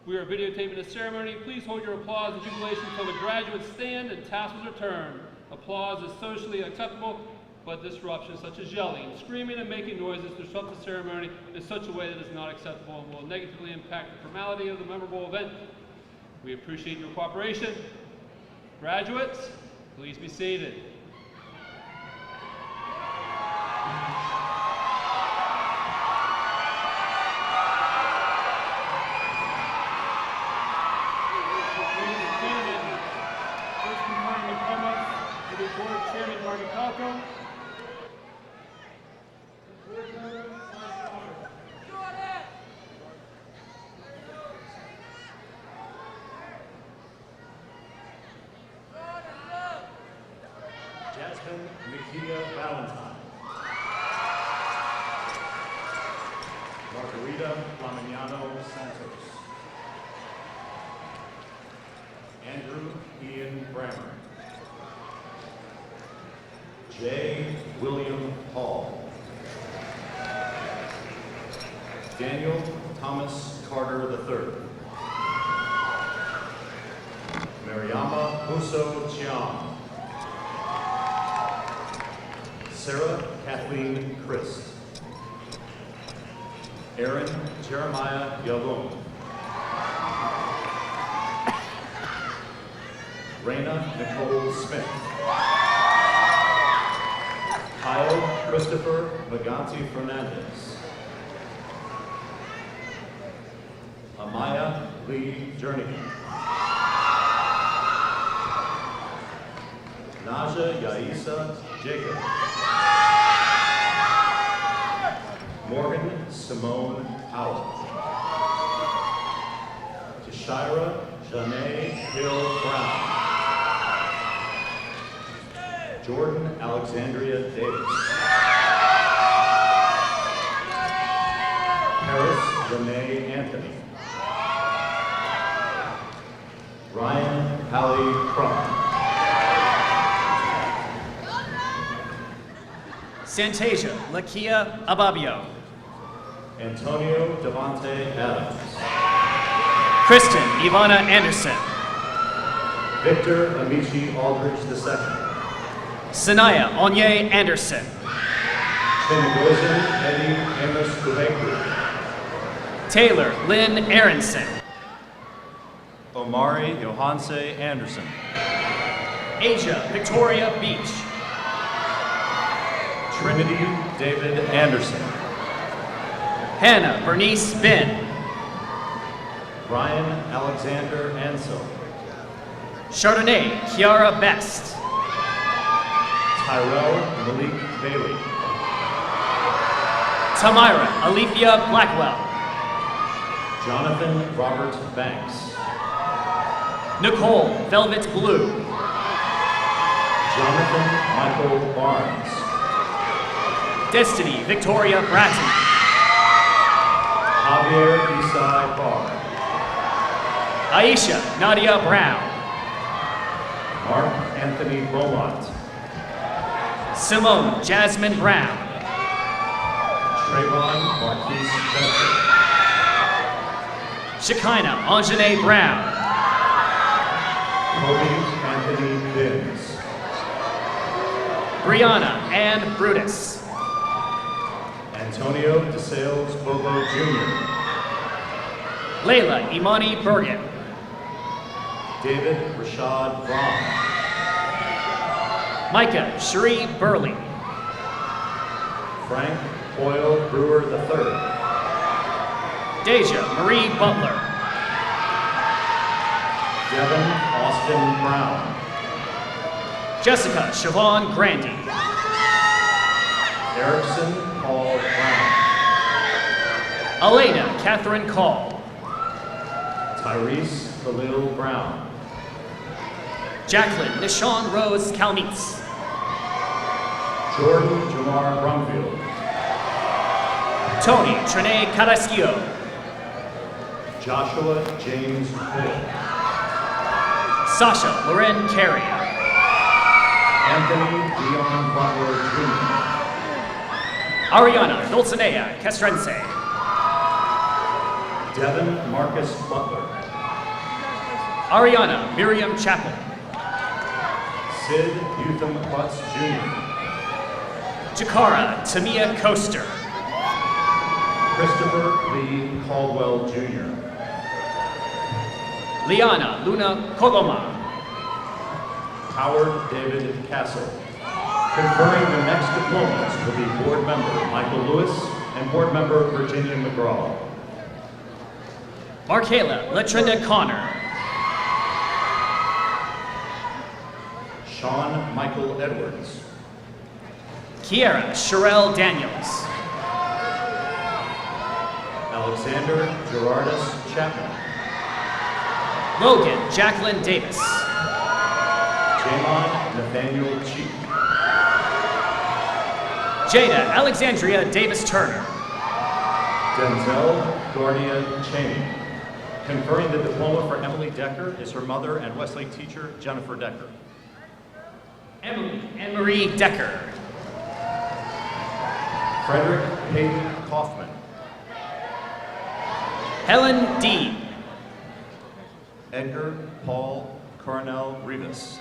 We are videotaping the ceremony. Please hold your applause and jubilation until the graduates stand and tassels are turned. Applause is socially acceptable, but disruptions such as yelling, screaming, and making noises disrupt the ceremony in such a way that is not acceptable and will negatively impact the formality of the memorable event. We appreciate your cooperation. Graduates, please be seated. First conferring diplomas to the Board Chairman Margarita. Valentine. Margarita Santos. Andrew Ian Brammer. J. William Hall. Daniel Thomas Carter III. Mariama Huso Chiang. Sarah Kathleen Christ. Aaron Jeremiah Yalom. Raina Nicole Smith. Kyle Christopher Maganti Fernandez. Amaya Lee Jernigan. Naja Yaisa Jacob. Morgan Simone Howell. Tashira Janae Hill Brown. Jordan Alexandria Davis. Paris Renee Anthony. Ryan Hallie Crump. Santasia Lakia Ababio. Antonio Devante Adams. Kristen Ivana Anderson. Victor Amici Aldridge II. Sanaya Onye Anderson. Chinagozin Eddie Amos Kubeku. Taylor Lynn Aronson. Omari Johanse Anderson. Asia Victoria Beach. Trinity David Anderson. Hannah Bernice Bin. Ryan Alexander Ansel. Chardonnay Kiara Best. Tyrell Malik Bailey. Tamira Alethea Blackwell. Jonathan Robert Banks. Nicole Velvet Blue. Jonathan Michael Barnes. Destiny Victoria Bratton. Javier Isai Barr. Aisha Nadia Brown. Mark Anthony Beaumont. Simone Jazmine Brown. Trayvon Marquise Benson. Shekinah Anjanae Brown. Kobe Anthony Binns. Brianna Ann Brutus. Antonio DeSales Bobo Jr. Layla Imani Bergen. David Rashad Braun. Micah Cherie Burley. Frank Boyle Brewer III. Deja Marie Butler. Devin Austin Brown. Jessica Siobhan Grandy. Erickson Paul Brown. Elena Catherine Call. Tyrese Khalil Brown. Jacqueline Nishawn Rose Calmeets. Jordan Jamar Brumfield. Tony Trinae Carrasquillo. Joshua James Hill. Sasha Loren Carey. Anthony Dion Butler Jr. Ariana Dulcinea Castrense. Devin Marcus Butler. Ariana Miriam Chappell. Sid Utham Butts Jr. Jakara Tamia Coaster. Christopher Lee Caldwell Jr. Liana Luna Coloma. Howard David Castle. Conferring the next diplomas will be Board Member Michael Lewis and Board Member Virginia McGraw. Markayla Latrinda Connor. Sean Michael Edwards. Kiera Sherelle Daniels. Alexander Gerardus Chapman. Logan Jacqueline Davis. Jamon Nathaniel Cheek. Jada Alexandria Davis Turner. Denzel Guardia Cheney. Conferring the diploma for Emily Decker is her mother and Westlake teacher, Jennifer Decker. Emily Anne Marie Decker. Frederick Peyton Kaufman. Helen Dean. Edgar Paul Cornell Rivas.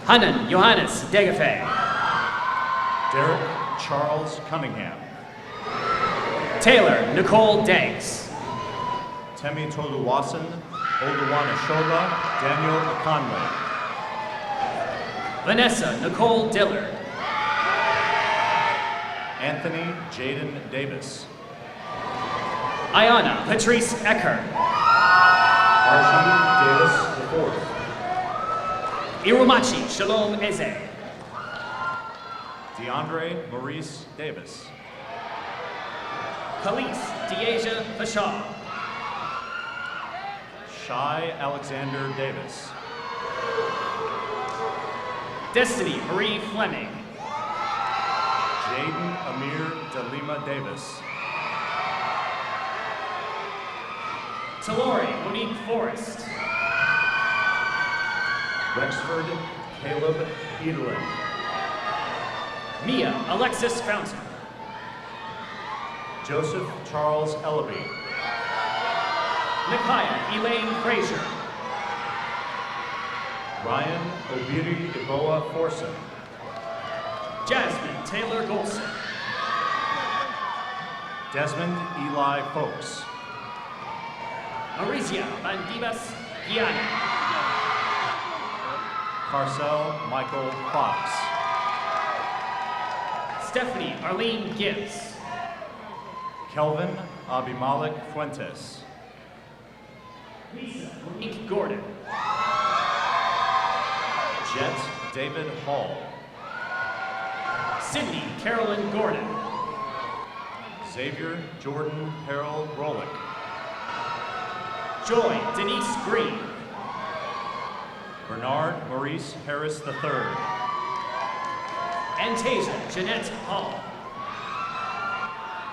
Hanan Johannes Degafe. Derek Charles Cunningham. Taylor Nicole Danks. Temi Toluwasan, Oluwana Shola, Daniel Akonwe. Vanessa Nicole Dillard. Anthony Jaden Davis. Ayana Patrice Ecker. Archie Davis IV. Irumachi Shalom Eze. DeAndre Maurice Davis. Khalees Deasia Vashal. Shai Alexander Davis. Destiny Marie Fleming. Jaden Amir Delima Davis. Talori Monique Forrest. Wexford Caleb Edelin. Mia Alexis Fountain. Joseph Charles Ellaby. Nikaya Elaine Frazier. Ryan Obiri Iboa Forson. Jazmine Taylor Golson. Desmond Eli Folks. Marizia Bandibas Guiana. Carcel Michael Fox. Stephanie Arlene Gibbs. Kelvin Abimalik Fuentes. Lisa Monique Gordon. Jet David Hall. Sydney Carolyn Gordon. Xavier Jordan Harold Rolick. Joy Denise Green. Bernard Maurice Harris III. Antasia Jeanette Hall.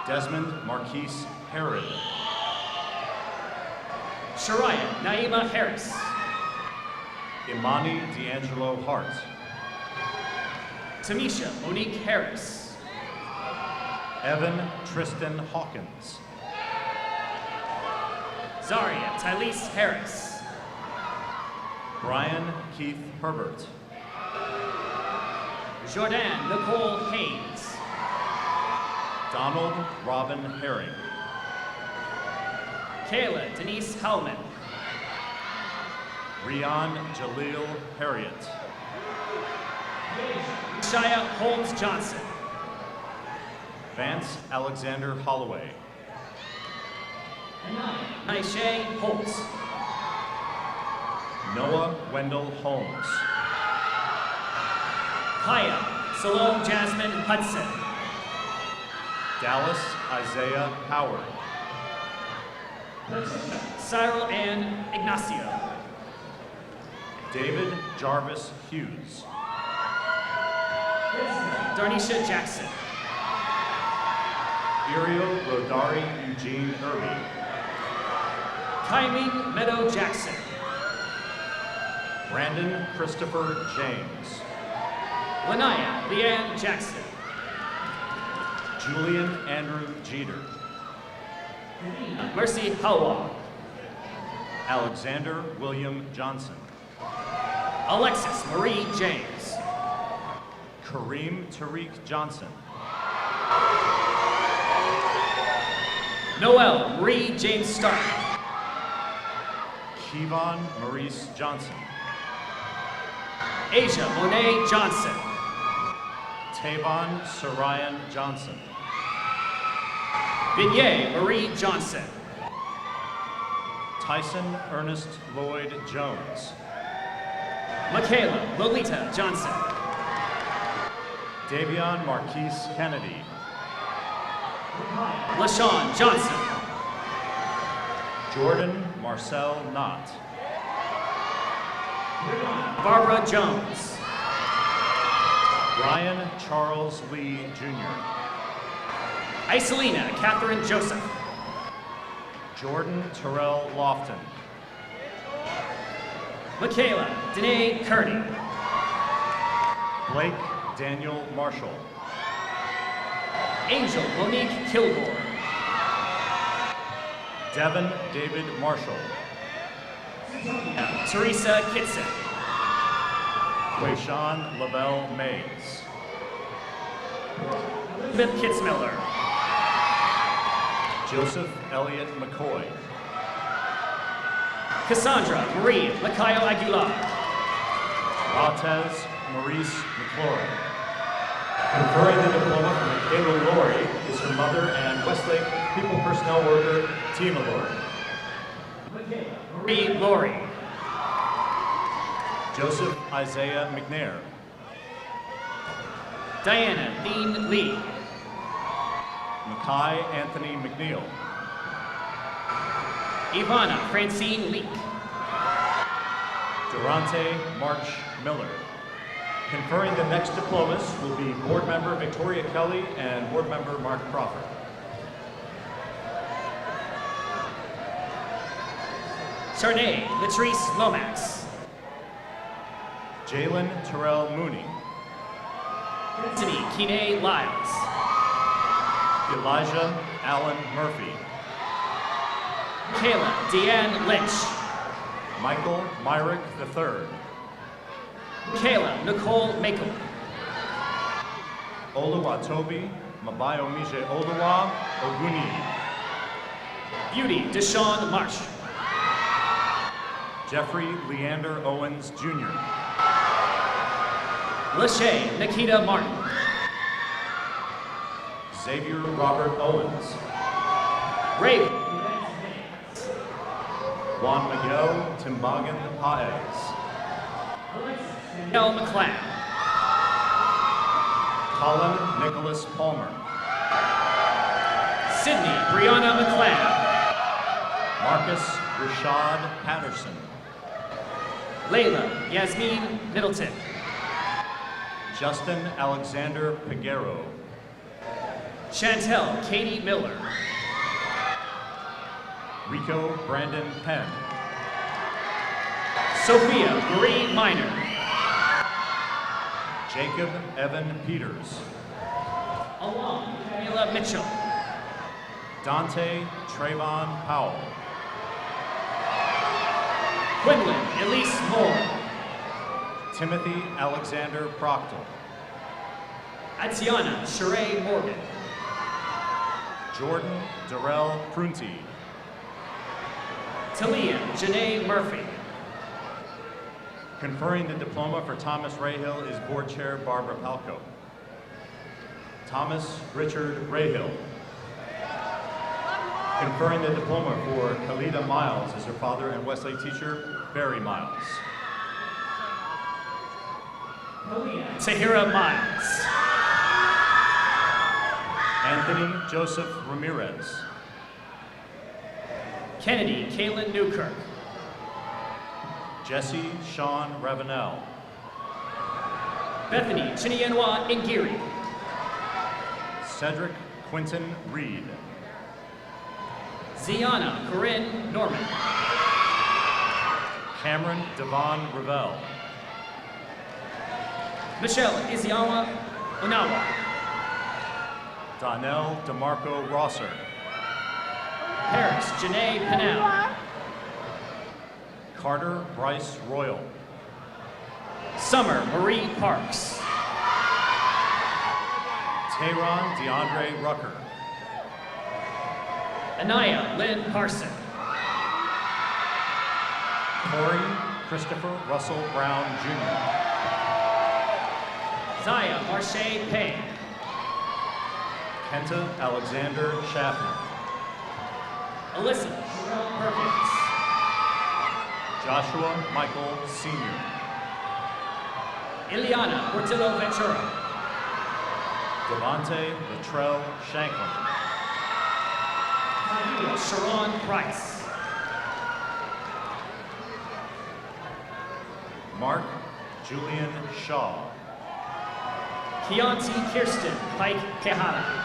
Desmond Marquise Herod. Shariah Naima Harris. Imani D'Angelo Hart. Tamisha Monique Harris. Evan Tristan Hawkins. Zaria Tylese Harris. Brian Keith Herbert. Jordan Nicole Haynes. Donald Robin Herring. Kayla Denise Hellman. Rian Jaleel Harriet. Shia Holmes Johnson. Vance Alexander Holloway. Naisha Holtz. Noah Wendell Holmes. Kaya Salome Jasmine Hudson. Dallas Isaiah Howard. Cyril Ann Ignacio. David Jarvis Hughes. Darnisha Jackson. Iriel Rodari Eugene Irby. Kyming Meadow Jackson. Brandon Christopher James. Lanaya Leanne Jackson. Julian Andrew Jeter. Mercy Halwa. Alexander William Johnson. Alexis Marie James. Kareem Tariq Johnson. Noel Marie James Stark. Kevon Maurice Johnson. Asia Monet Johnson. Tavon Sarayan Johnson. Vignette Marie Johnson. Tyson Ernest Lloyd Jones. Michaela Lolita Johnson. Davion Marquise Kennedy. LaShawn Johnson. Jordan Marcel Knott. Barbara Jones. Ryan Charles Lee, Jr. Iselina Catherine Joseph. Jordan Terrell Lofton. Michaela Danae Kearney. Blake Daniel Marshall. Angel Monique Kilgore. Devin David Marshall. Teresa Kitson. Quayshawn Lavelle Mays. Elizabeth Kitzmiller. Joseph Elliott McCoy. Cassandra Marie Lacayo Aguilar. Latez Maurice McClory. Conferring the diploma from Michaela Laurie is her mother and Westlake People Personnel Worker, Tima Laurie. Marie Laurie. Joseph Isaiah McNair. Diana Dean Lee. Mackay Anthony McNeil. Ivana Francine Leak. Durante March Miller. Conferring the next diplomas will be Board Member Victoria Kelly and Board Member Mark Crawford. Charnay Latrice Lomax. Jalen Terrell Mooney. Anthony Kine Lyles. Elijah Allen Murphy. Kayla Deanne Lynch. Michael Myrick III. Kayla Nicole Makel. Oluwatobi Mabayomije Oluwa Oguni. Beauty Deshawn Marsh. Jeffrey Leander Owens Jr. Lachey Nikita Martin. Xavier Robert Owens. Raven Juan Miguel Timbagan Paez. Miguel McLeod. Colin Nicholas Palmer. Sydney Brianna McLeod. Marcus Rashad Patterson. Layla Yasmine Middleton. Justin Alexander Peguero. Chantel Katie Miller. Rico Brandon Penn. Sophia Marie Minor. Jacob Evan Peters. Alon Camila Mitchell. Dante Trayvon Powell. Quinlan Elise Moore. Timothy Alexander Proctor. Atiana Sheree Morgan. Jordan Darrell Prunty. Talia Janae Murphy. Conferring the diploma for Thomas Rayhill is Board Chair Barbara Palco. Thomas Richard Rayhill. Conferring the diploma for Khalida Miles is her father and Westlake teacher, Barry Miles. Tahira Miles. Anthony Joseph Ramirez. Kennedy Kaylin Newkirk. Jesse Sean Ravenel. Bethany Chinienwa Ngiri. Cedric Quinton Reed. Ziana Corinne Norman. Cameron Devon Ravel. Michelle Isiawa Unawa. Donnell DeMarco Rosser. Paris Janae Pennell. Carter Bryce Royal. Summer Marie Parks. Tehran DeAndre Rucker. Anaya Lynn Parson. Corey Christopher Russell Brown Jr. Zaya Marche Payne. Kenta Alexander Schaffner. Alyssa Sherelle Perkins. Joshua Michael Sr. Ileana Portillo Ventura. Devontae Latrell Shanklin. Sharon Price. Mark Julian Shaw. Keontae Kirsten Pike Kehana.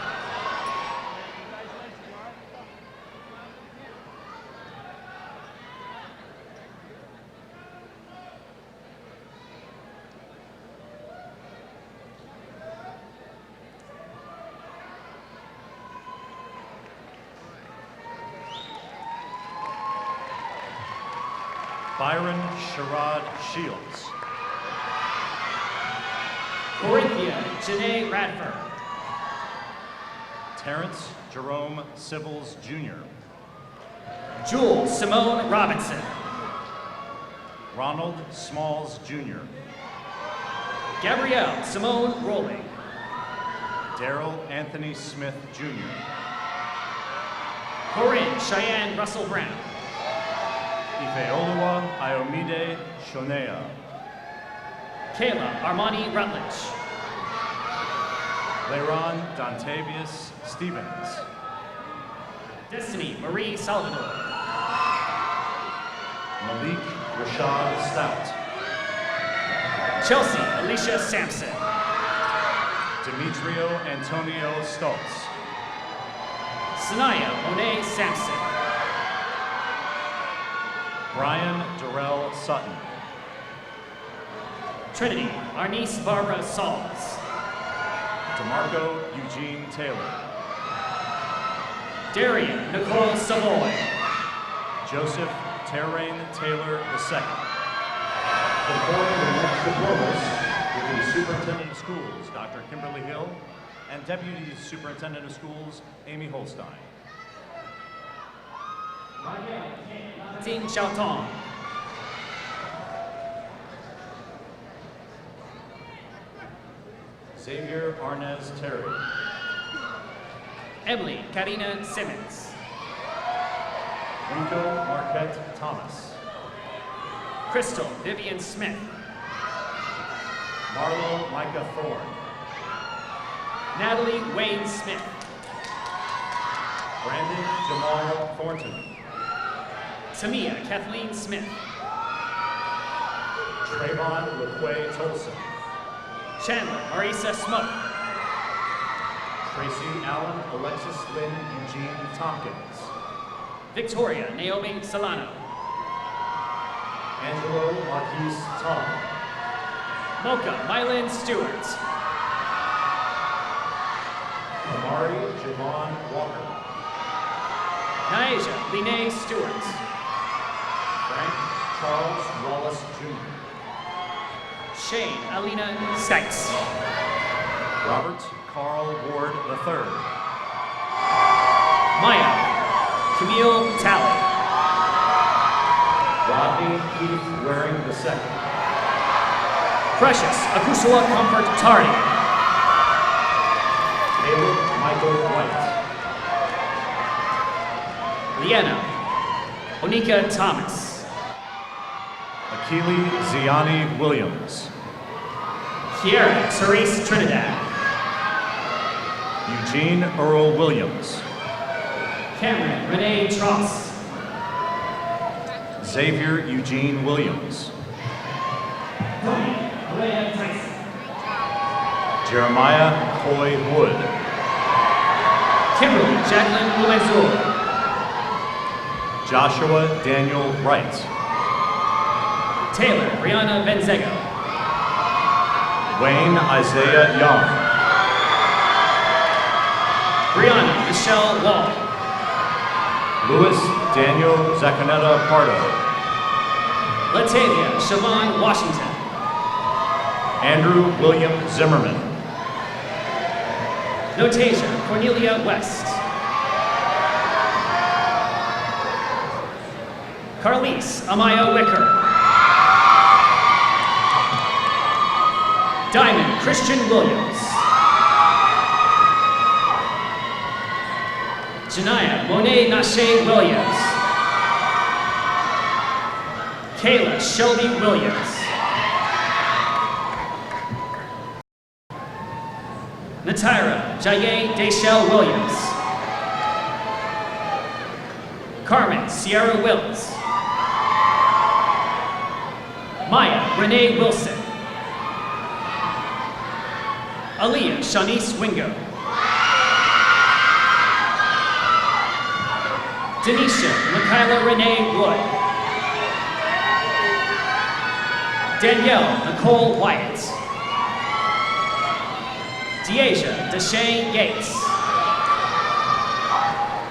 Byron Sherrod Shields. Corinthia Janae Radford. Terrence Jerome Sibbles Jr. Jules Simone Robinson. Ronald Smalls Jr. Gabrielle Simone Rowling. Daryl Anthony Smith Jr. Corinne Cheyenne Russell Brown. Ifeoluwa Ayomide Shonea. Kayla Armani Rutledge. Leiron Dontavius Stevens. Destiny Marie Salvador. Malik Rashad Stout. Chelsea Alicia Sampson. Demetrio Antonio Stoltz. Sanaya Monet Sampson. Brian Durrell Sutton. Trinity Arnice Barbara Sauls. DeMarco Eugene Taylor. Darian Nicole Savoy. Joseph Terrain Taylor II. Conferring the next diplomas with the Superintendent of Schools, Dr. Kimberly Hill, and Deputy Superintendent of Schools, Amy Holstein. Ting Xiaotong. Xavier Arnez Terry. Emily Karina Simmons. Rico Marquette Thomas. Crystal Vivian Smith. Marlo Micah Thorne. Natalie Wayne Smith. Brandon Jamal Thornton. Tamia Kathleen Smith. Trayvon LaQuay Tolson. Chandler Marisa Smoke. Tracy Allen Alexis Lynn Eugene Tompkins. Victoria Naomi Solano. Angelo Marquise Tom. Mocha Mylin Stewart. Amari Javon Walker. Naija Lene Stewart. Frank Charles Wallace Jr. Shane Alina Stites. Robert Carl Ward III. Maya Camille Talley. Rodney Keith Waring II. Precious Akusua Comfort Tardy. Caleb Michael White. Leanna Onika Thomas. Akili Ziani Williams. Kiara Therese Trinidad. Eugene Earl Williams. Cameron Renee Tross. Xavier Eugene Williams. Tony Alea Tyson. Jeremiah Coy Wood. Kimberly Jacqueline Luenzul. Joshua Daniel Wright. Taylor Brianna Benzego. Wayne Isaiah Young. Brianna Michelle Wall. Louis Daniel Zacanetta Pardo. Latavia Siobhan Washington. Andrew William Zimmerman. Notasia Cornelia West. Carlise Amaya Wicker. Diamond Christian Williams. Janaya Monet Nashe Williams. Kayla Shelby Williams. Natira Jaye Deshelle Williams. Carmen Sierra Wills. Maya Renee Wilson. Aaliyah Shanice Wingo. Denisha Michaela Renee Wood. Danielle Nicole Wyatt. Deasia Deshane Yates.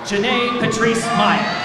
Janae Patrice Meyer.